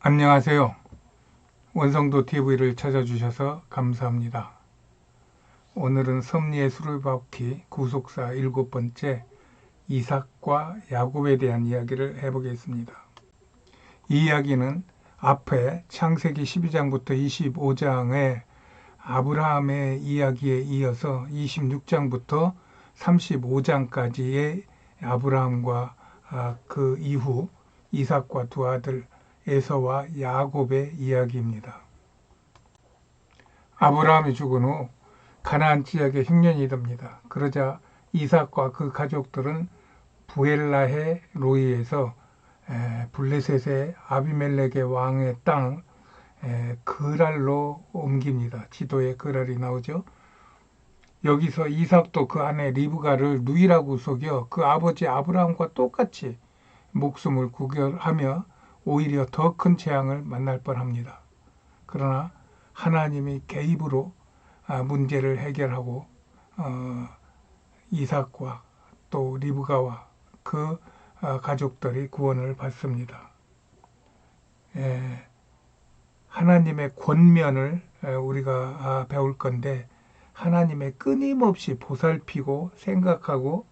안녕하세요. 원성도 TV를 찾아주셔서 감사합니다. 오늘은 섭리의 수레바퀴 구속사 7번째 이삭과 야곱에 대한 이야기를 해보겠습니다. 이 이야기는 앞에 창세기 12장부터 25장의 아브라함의 이야기에 이어서 26장부터 35장까지의 아브라함과 그 이후 이삭과 두 아들 에서와 야곱의 이야기입니다. 아브라함이 죽은 후 가나안 지역에 흉년이 듭니다. 그러자 이삭과 그 가족들은 부엘라해 로이에서 블레셋의 아비멜렉의 왕의 땅 그랄로 옮깁니다. 지도에 그랄이 나오죠. 여기서 이삭도 그 아내 리브가를 누이라고 속여 그 아버지 아브라함과 똑같이 목숨을 구별하며 오히려 더 큰 재앙을 만날 뻔합니다. 그러나 하나님이 개입으로 문제를 해결하고 이삭과 또 리브가와 그 가족들이 구원을 받습니다. 하나님의 권면을 우리가 배울 건데 하나님의 끊임없이 보살피고 생각하고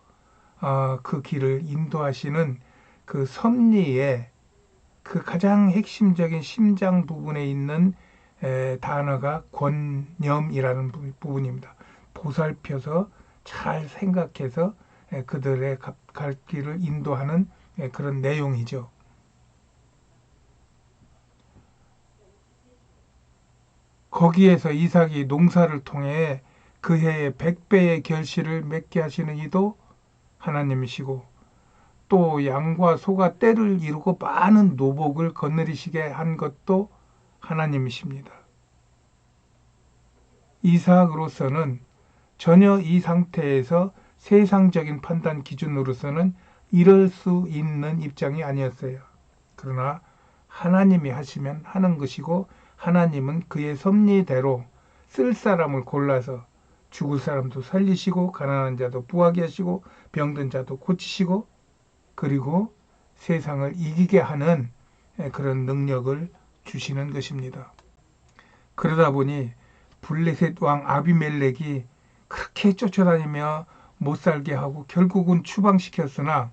그 길을 인도하시는 그 섭리의 그 가장 핵심적인 심장 부분에 있는 단어가 권념이라는 부분입니다. 보살펴서 잘 생각해서 그들의 갈 길을 인도하는 그런 내용이죠. 거기에서 이삭이 농사를 통해 그 해에 100배의 결실을 맺게 하시는 이도 하나님이시고 또 양과 소가 때를 이루고 많은 노복을 거느리시게 한 것도 하나님이십니다. 이삭으로서는 전혀 이 상태에서 세상적인 판단 기준으로서는 이럴 수 있는 입장이 아니었어요. 그러나 하나님이 하시면 하는 것이고 하나님은 그의 섭리대로 쓸 사람을 골라서 죽을 사람도 살리시고 가난한 자도 부하게 하시고 병든 자도 고치시고 그리고 세상을 이기게 하는 그런 능력을 주시는 것입니다. 그러다 보니 블레셋 왕 아비멜렉이 그렇게 쫓아다니며 못 살게 하고 결국은 추방시켰으나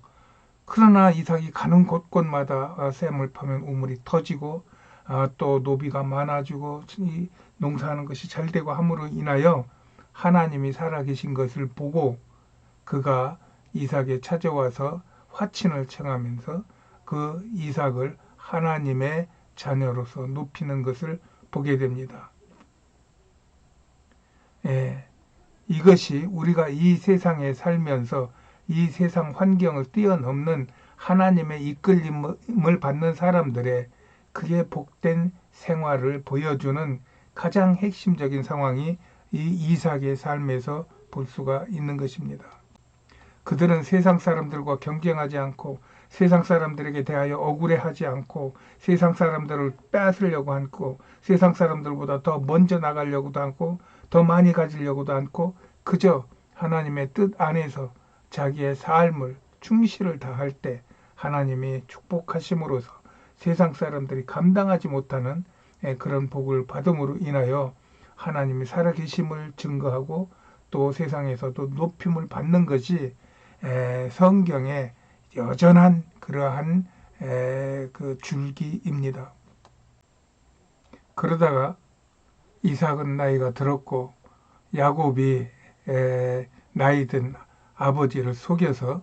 그러나 이삭이 가는 곳곳마다 샘을 파면 우물이 터지고 또 노비가 많아지고 농사하는 것이 잘 되고 함으로 인하여 하나님이 살아계신 것을 보고 그가 이삭에 찾아와서 화친을 청하면서 그 이삭을 하나님의 자녀로서 높이는 것을 보게 됩니다. 이것이 우리가 이 세상에 살면서 이 세상 환경을 뛰어넘는 하나님의 이끌림을 받는 사람들의 그의 복된 생활을 보여주는 가장 핵심적인 상황이 이 이삭의 삶에서 볼 수가 있는 것입니다. 그들은 세상 사람들과 경쟁하지 않고 세상 사람들에게 대하여 억울해하지 않고 세상 사람들을 빼앗으려고 않고 세상 사람들보다 더 먼저 나가려고도 않고 더 많이 가지려고도 않고 그저 하나님의 뜻 안에서 자기의 삶을 충실을 다할 때 하나님이 축복하심으로써 세상 사람들이 감당하지 못하는 그런 복을 받음으로 인하여 하나님이 살아계심을 증거하고 또 세상에서도 높임을 받는 것이 성경의 여전한 그러한 그 줄기입니다. 그러다가 이삭은 나이가 들었고 야곱이 나이 든 아버지를 속여서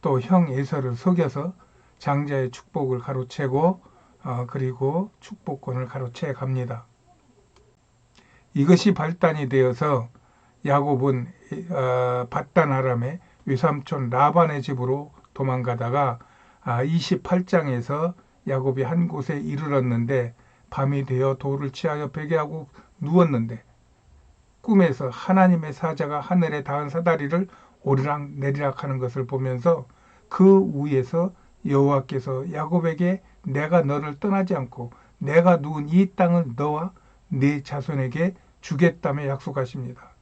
또 형 에서를 속여서 장자의 축복을 가로채고 그리고 축복권을 가로채 갑니다. 이것이 발단이 되어서 야곱은 밧단 아람의 외삼촌 라반의 집으로 도망가다가 28장에서 야곱이 한 곳에 이르렀는데 밤이 되어 돌을 취하여 베개하고 누웠는데 꿈에서 하나님의 사자가 하늘에 닿은 사다리를 오르락 내리락 하는 것을 보면서 그 위에서 여호와께서 야곱에게 내가 너를 떠나지 않고 내가 누운 이 땅을 너와 네 자손에게 주겠다며 약속하십니다.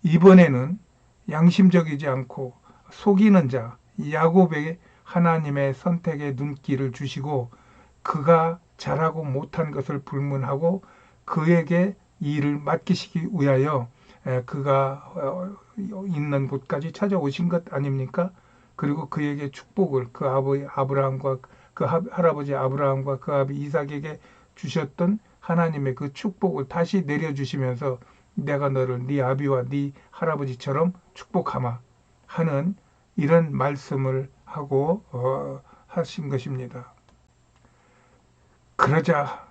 이번에는 양심적이지 않고 속이는 자 야곱에게 하나님의 선택의 눈길을 주시고 그가 잘하고 못한 것을 불문하고 그에게 이 일을 맡기시기 위하여 그가 있는 곳까지 찾아오신 것 아닙니까? 그리고 그에게 축복을 그 아브라함과 그 할아버지 아브라함과 그 아비 이삭에게 주셨던 하나님의 그 축복을 다시 내려주시면서 내가 너를 네 아비와 네 할아버지처럼 축복하마 하는 이런 말씀을 하고 하신 것입니다. 그러자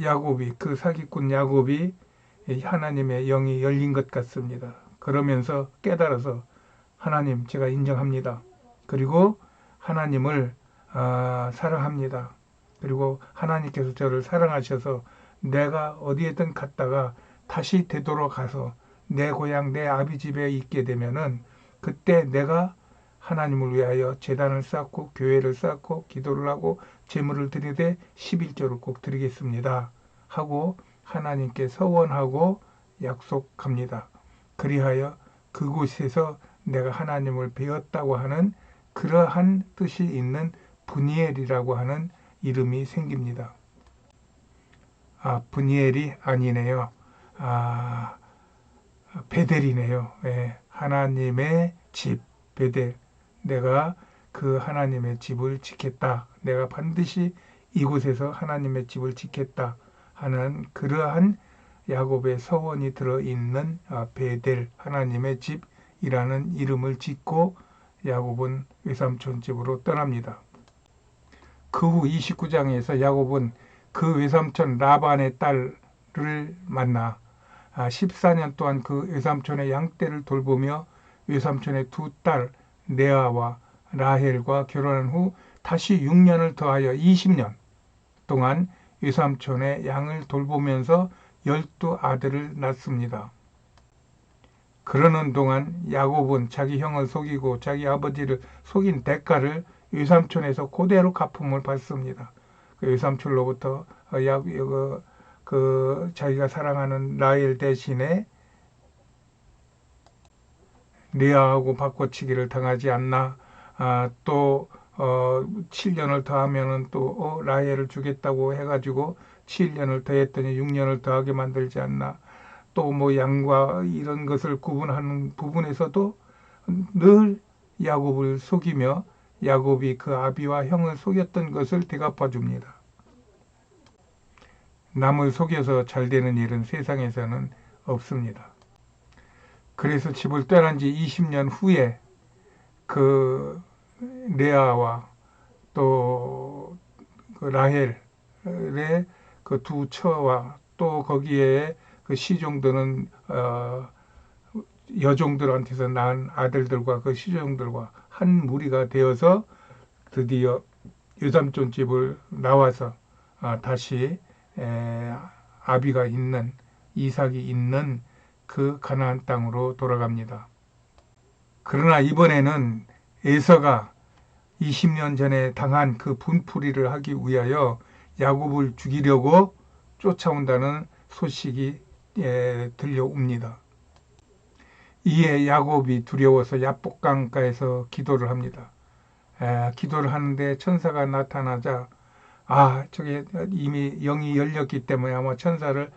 야곱이 그 사기꾼 야곱이 하나님의 영이 열린 것 같습니다. 그러면서 깨달아서 하나님 제가 인정합니다. 그리고 하나님을 사랑합니다. 그리고 하나님께서 저를 사랑하셔서 내가 어디에든 갔다가 다시 되돌아가서 내 고향 내 아비 집에 있게 되면은 그때 내가 하나님을 위하여 제단을 쌓고 교회를 쌓고 기도를 하고 제물을 드리되 11조를 꼭 드리겠습니다 하고 하나님께 서원하고 약속합니다. 그리하여 그곳에서 내가 하나님을 배웠다고 하는 그러한 뜻이 있는 브니엘이라고 하는 이름이 생깁니다. 브니엘이 아니네요. 베델이네요. 하나님의 집 베델. 내가 그 하나님의 집을 지켰다. 내가 반드시 이곳에서 하나님의 집을 지켰다 하는 그러한 야곱의 서원이 들어있는 베델 하나님의 집이라는 이름을 짓고 야곱은 외삼촌 집으로 떠납니다. 그 후 29장에서 야곱은 그 외삼촌 라반의 딸을 만나 14년 동안 그 외삼촌의 양떼를 돌보며 외삼촌의 두 딸 레아와 라헬과 결혼한 후 다시 6년을 더하여 20년 동안 외삼촌의 양을 돌보면서 12아들을 낳습니다. 그러는 동안 야곱은 자기 형을 속이고 자기 아버지를 속인 대가를 외삼촌에서 그대로 갚음을 받습니다. 그 외삼촌로부터 자기가 사랑하는 라헬 대신에 레아하고 바꿔치기를 당하지 않나. 또 7년을 더하면은 또 라헬을 주겠다고 해가지고 7년을 더했더니 6년을 더하게 만들지 않나. 또 뭐 양과 이런 것을 구분하는 부분에서도 늘 야곱을 속이며 야곱이 그 아비와 형을 속였던 것을 되갚아 줍니다. 남을 속여서 잘 되는 일은 세상에서는 없습니다. 그래서 집을 떠난 지 20년 후에 그 레아와 또 그 라헬의 그 두 처와 또 거기에 그 시종들은 여종들한테서 낳은 아들들과 그 시종들과 한 무리가 되어서 드디어 외삼촌 집을 나와서 다시 아비가 있는 이삭이 있는 그 가나안 땅으로 돌아갑니다. 그러나 이번에는 에서가 20년 전에 당한 그 분풀이를 하기 위하여 야곱을 죽이려고 쫓아온다는 소식이 들려옵니다. 이에 야곱이 두려워서 야복강가에서 기도를 합니다. 기도를 하는데 천사가 나타나자 저게 이미 영이 열렸기 때문에 아마 천사를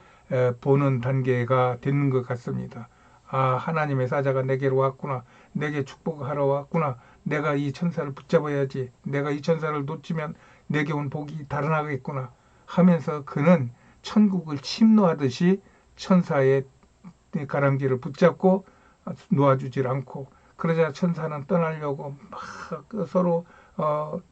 보는 단계가 되는 것 같습니다. 하나님의 사자가 내게로 왔구나. 내게 축복하러 왔구나. 내가 이 천사를 붙잡아야지. 내가 이 천사를 놓치면 내게 온 복이 달아나겠구나 하면서 그는 천국을 침노하듯이 천사의 가랑지를 붙잡고 놓아주질 않고, 그러자 천사는 떠나려고 막 서로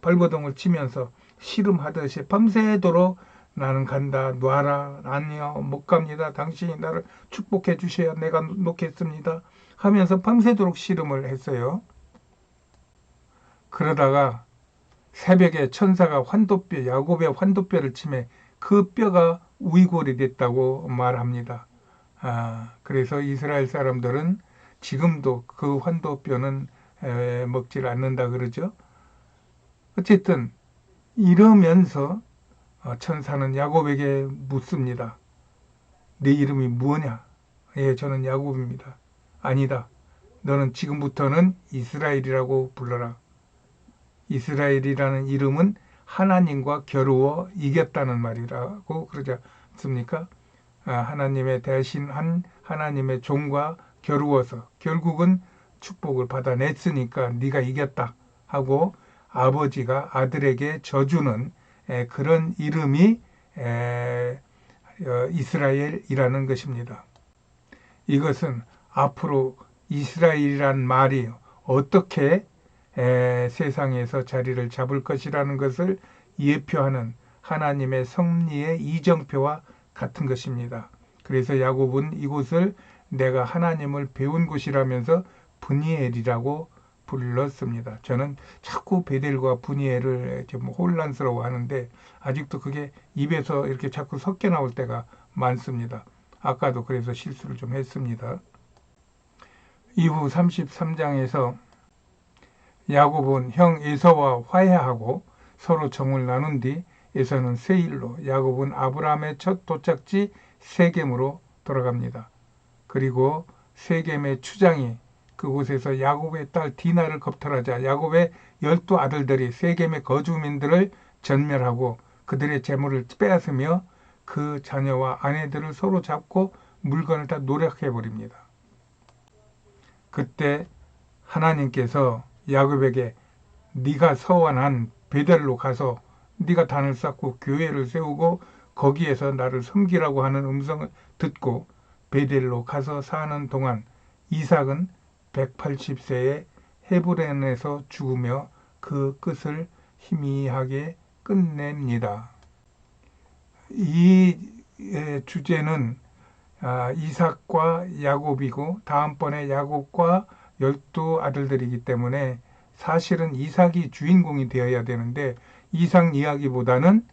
발버둥을 치면서 씨름하듯이 밤새도록 나는 간다, 놔라, 아니요, 못 갑니다, 당신이 나를 축복해 주셔야 내가 놓겠습니다 하면서 밤새도록 씨름을 했어요. 그러다가 새벽에 천사가 야곱의 환도뼈를 치매 그 뼈가 우이골이 됐다고 말합니다. 그래서 이스라엘 사람들은 지금도 그 환도뼈는 먹질 않는다 그러죠. 어쨌든 이러면서 천사는 야곱에게 묻습니다. 내 이름이 무엇냐? 저는 야곱입니다. 아니다. 너는 지금부터는 이스라엘이라고 불러라. 이스라엘이라는 이름은 하나님과 겨루어 이겼다는 말이라고 그러지 않습니까? 하나님의 대신한 하나님의 종과 겨루어서 결국은 축복을 받아냈으니까 네가 이겼다 하고 아버지가 아들에게 져주는 그런 이름이 이스라엘이라는 것입니다. 이것은 앞으로 이스라엘이란 말이 어떻게 세상에서 자리를 잡을 것이라는 것을 예표하는 하나님의 섭리의 이정표와 같은 것입니다. 그래서 야곱은 이곳을 내가 하나님을 배운 곳이라면서 브니엘이라고 불렀습니다. 저는 자꾸 베델과 브니엘을 좀 혼란스러워 하는데 아직도 그게 입에서 이렇게 자꾸 섞여 나올 때가 많습니다. 아까도 그래서 실수를 좀 했습니다. 이후 33장에서 야곱은 형 에서와 화해하고 서로 정을 나눈 뒤 에서는 세일로, 야곱은 아브라함의 첫 도착지 세겜으로 돌아갑니다. 그리고 세겜의 추장이 그곳에서 야곱의 딸 디나를 겁탈하자 야곱의 12 아들들이 세겜의 거주민들을 전멸하고 그들의 재물을 빼앗으며 그 자녀와 아내들을 서로 잡고 물건을 다 노력해버립니다. 그때 하나님께서 야곱에게 네가 서원한 베델로 가서 네가 단을 쌓고 교회를 세우고 거기에서 나를 섬기라고 하는 음성을 듣고 베델로 가서 사는 동안 이삭은 180세에 헤브론에서 죽으며 그 끝을 희미하게 끝냅니다. 이 주제는 이삭과 야곱이고 다음번에 야곱과 12 아들들이기 때문에 사실은 이삭이 주인공이 되어야 되는데 이삭 이야기보다는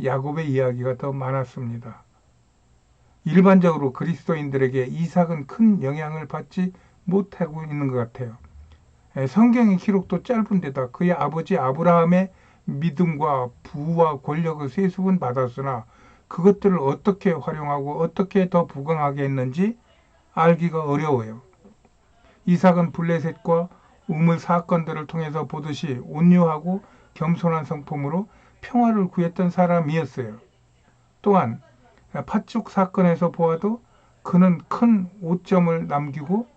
야곱의 이야기가 더 많았습니다. 일반적으로 그리스도인들에게 이삭은 큰 영향을 받지 못하고 있는 것 같아요. 성경의 기록도 짧은데다 그의 아버지 아브라함의 믿음과 부와 권력을 세습은 받았으나 그것들을 어떻게 활용하고 어떻게 더 부강하게 했는지 알기가 어려워요. 이삭은 블레셋과 우물 사건들을 통해서 보듯이 온유하고 겸손한 성품으로 평화를 구했던 사람이었어요. 또한 팥죽 사건에서 보아도 그는 큰 오점을 남기고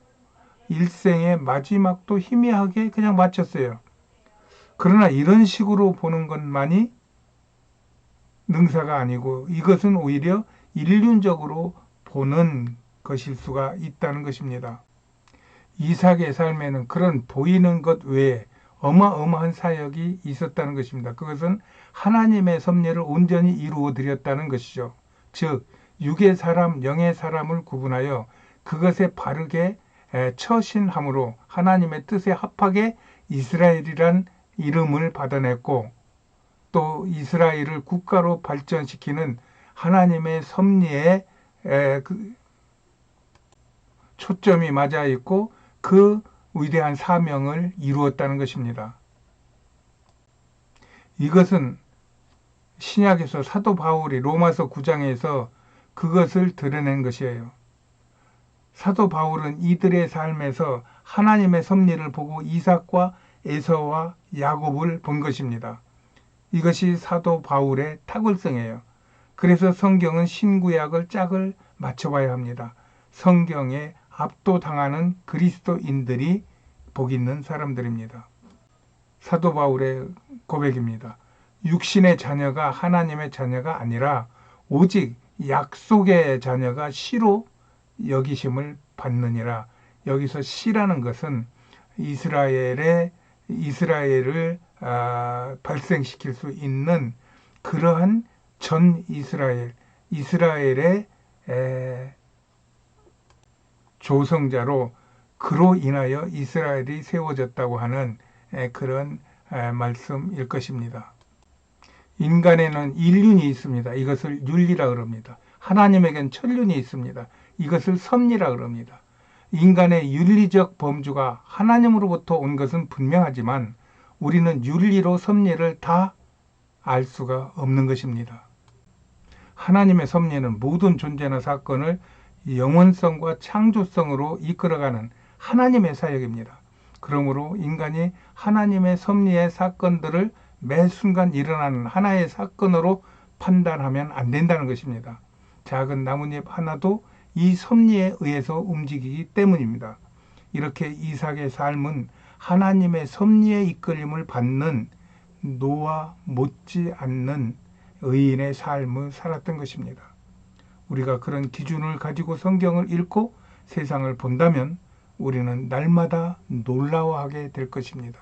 일생의 마지막도 희미하게 그냥 마쳤어요. 그러나 이런 식으로 보는 것만이 능사가 아니고 이것은 오히려 일륜적으로 보는 것일 수가 있다는 것입니다. 이삭의 삶에는 그런 보이는 것 외에 어마어마한 사역이 있었다는 것입니다. 그것은 하나님의 섭리를 온전히 이루어 드렸다는 것이죠. 즉 육의 사람, 영의 사람을 구분하여 그것에 바르게 처신함으로 하나님의 뜻에 합하게 이스라엘이란 이름을 받아냈고 또 이스라엘을 국가로 발전시키는 하나님의 섭리에 초점이 맞아 있고 그 위대한 사명을 이루었다는 것입니다. 이것은 신약에서 사도 바울이 로마서 9장에서 그것을 드러낸 것이에요. 사도 바울은 이들의 삶에서 하나님의 섭리를 보고 이삭과 에서와 야곱을 본 것입니다. 이것이 사도 바울의 탁월성이에요. 그래서 성경은 신구약을 짝을 맞춰봐야 합니다. 성경에 압도당하는 그리스도인들이 복 있는 사람들입니다. 사도 바울의 고백입니다. 육신의 자녀가 하나님의 자녀가 아니라 오직 약속의 자녀가 씨로 여기심을 받느니라. 여기서 씨라는 것은 이스라엘을 발생시킬 수 있는 그러한 전 이스라엘의 조성자로 그로 인하여 이스라엘이 세워졌다고 하는 그런 말씀일 것입니다. 인간에는 인륜이 있습니다. 이것을 윤리라 그럽니다. 하나님에겐 천륜이 있습니다. 이것을 섭리라 그럽니다. 인간의 윤리적 범주가 하나님으로부터 온 것은 분명하지만 우리는 윤리로 섭리를 다 알 수가 없는 것입니다. 하나님의 섭리는 모든 존재나 사건을 영원성과 창조성으로 이끌어가는 하나님의 사역입니다. 그러므로 인간이 하나님의 섭리의 사건들을 매 순간 일어나는 하나의 사건으로 판단하면 안 된다는 것입니다. 작은 나뭇잎 하나도 이 섭리에 의해서 움직이기 때문입니다. 이렇게 이삭의 삶은 하나님의 섭리에 이끌림을 받는 노아 못지 않는 의인의 삶을 살았던 것입니다. 우리가 그런 기준을 가지고 성경을 읽고 세상을 본다면 우리는 날마다 놀라워하게 될 것입니다.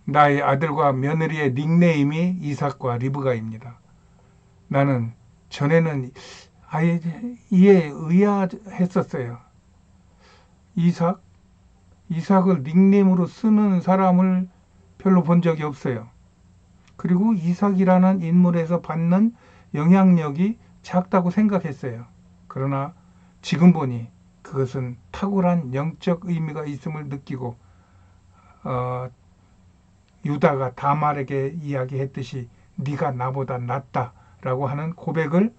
나의 아들과 며느리의 닉네임이 이삭과 리브가입니다. 나는 전에는 아예 이에 의아했었어요. 이삭을 닉네임으로 쓰는 사람을 별로 본 적이 없어요. 그리고 이삭이라는 인물에서 받는 영향력이 작다고 생각했어요. 그러나 지금 보니 그것은 탁월한 영적 의미가 있음을 느끼고 유다가 다말에게 이야기했듯이 네가 나보다 낫다라고 하는 고백을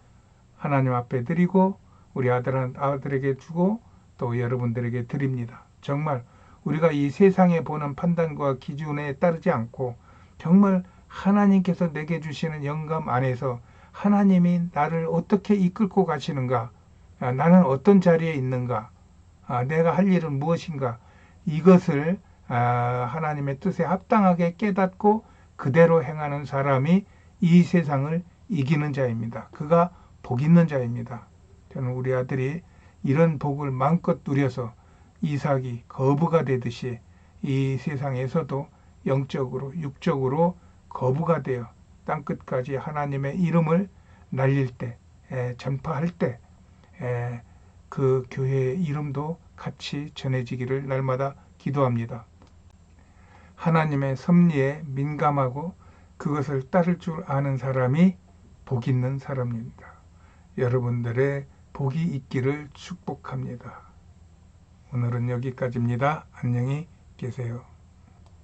하나님 앞에 드리고 우리 아들에게 주고 또 여러분들에게 드립니다. 정말 우리가 이 세상에 보는 판단과 기준에 따르지 않고 정말 하나님께서 내게 주시는 영감 안에서 하나님이 나를 어떻게 이끌고 가시는가, 나는 어떤 자리에 있는가, 내가 할 일은 무엇인가, 이것을 하나님의 뜻에 합당하게 깨닫고 그대로 행하는 사람이 이 세상을 이기는 자입니다. 그가 복 있는 자입니다. 저는 우리 아들이 이런 복을 마음껏 누려서 이삭이 거부가 되듯이 이 세상에서도 영적으로 육적으로 거부가 되어 땅끝까지 하나님의 이름을 날릴 때, 전파할 때, 그 교회의 이름도 같이 전해지기를 날마다 기도합니다. 하나님의 섭리에 민감하고 그것을 따를 줄 아는 사람이 복 있는 사람입니다. 여러분들의 복이 있기를 축복합니다. 오늘은 여기까지입니다. 안녕히 계세요.